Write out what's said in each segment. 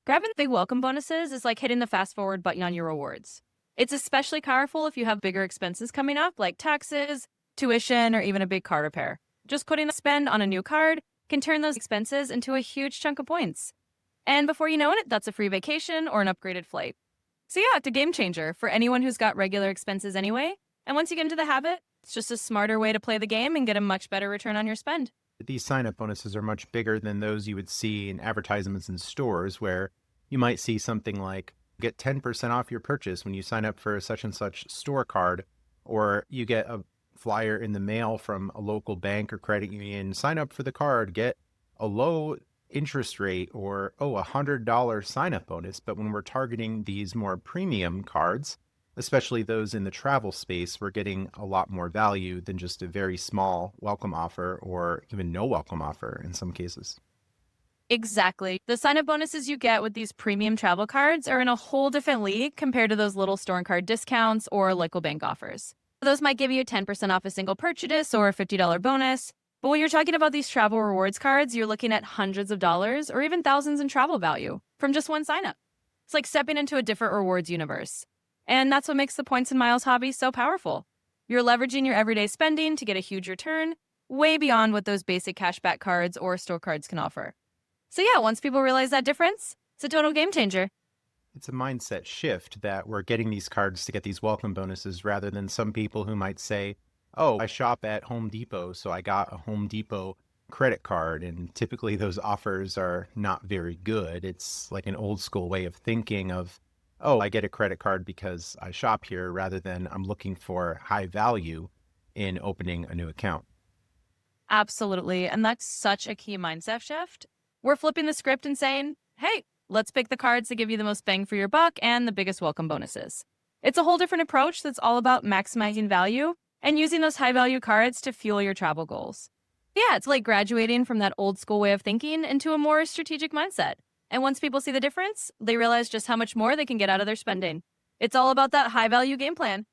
Grabbing big welcome bonuses is like hitting the fast forward button on your rewards. It's especially powerful if you have bigger expenses coming up, like taxes, tuition, or even a big car repair. Just putting a spend on a new card can turn those expenses into a huge chunk of points. And before you know it, that's a free vacation or an upgraded flight. So yeah, it's a game changer for anyone who's got regular expenses anyway. And once you get into the habit, it's just a smarter way to play the game and get a much better return on your spend. These sign-up bonuses are much bigger than those you would see in advertisements in stores, where you might see something like, get 10% off your purchase when you sign up for such and such store card, or you get a flyer in the mail from a local bank or credit union, sign up for the card, get a low interest rate, or $100 sign-up bonus. But when we're targeting these more premium cards, especially those in the travel space, we're getting a lot more value than just a very small welcome offer or even no welcome offer in some cases. Exactly. The sign-up bonuses you get with these premium travel cards are in a whole different league compared to those little store and card discounts or local bank offers. Those might give you 10% off a single purchase or a $50 bonus. But when you're talking about these travel rewards cards, you're looking at hundreds of dollars or even thousands in travel value from just one sign-up. It's like stepping into a different rewards universe. And that's what makes the points and miles hobby so powerful. You're leveraging your everyday spending to get a huge return, way beyond what those basic cashback cards or store cards can offer. So yeah, once people realize that difference, it's a total game changer. It's a mindset shift that we're getting these cards to get these welcome bonuses rather than some people who might say, oh, I shop at Home Depot, so I got a Home Depot credit card. And typically those offers are not very good. It's like an old school way of thinking of, oh, I get a credit card because I shop here, rather than I'm looking for high value in opening a new account. Absolutely. And that's such a key mindset shift. We're flipping the script and saying, hey, let's pick the cards that give you the most bang for your buck and the biggest welcome bonuses. It's a whole different approach that's all about maximizing value and using those high value cards to fuel your travel goals. Yeah, it's like graduating from that old school way of thinking into a more strategic mindset. And once people see the difference, they realize just how much more they can get out of their spending. It's all about that high value game plan.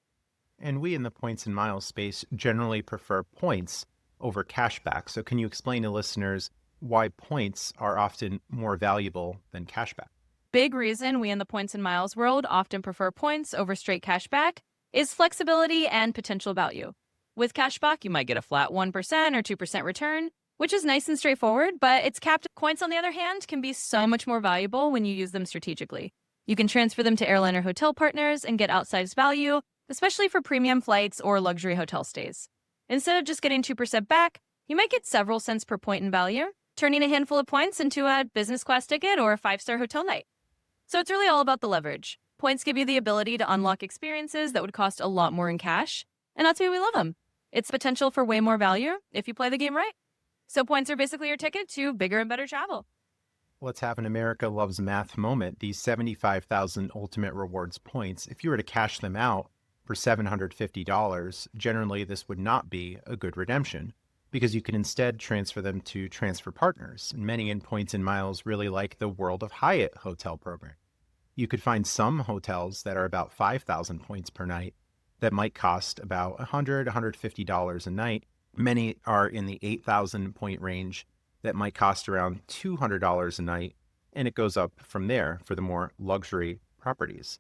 And we in the points and miles space generally prefer points over cashback. So can you explain to listeners why points are often more valuable than cashback? Big reason we in the points and miles world often prefer points over straight cashback is flexibility and potential value. With cashback, you might get a flat 1% or 2% return, which is nice and straightforward, but it's capped. Points, on the other hand, can be so much more valuable when you use them strategically. You can transfer them to airline or hotel partners and get outsized value, especially for premium flights or luxury hotel stays. Instead of just getting 2% back, you might get several cents per point in value, turning a handful of points into a business class ticket or a 5-star hotel night. So it's really all about the leverage. Points give you the ability to unlock experiences that would cost a lot more in cash, and that's why we love them. It's potential for way more value if you play the game right. So points are basically your ticket to bigger and better travel. Let's have an America Loves Math moment. These 75,000 Ultimate Rewards points, if you were to cash them out for $750, generally this would not be a good redemption, because you can instead transfer them to transfer partners. And many in points and miles really like the World of Hyatt hotel program. You could find some hotels that are about 5,000 points per night that might cost about $100, $150 a night. Many are in the 8,000 point range that might cost around $200 a night. And it goes up from there for the more luxury properties.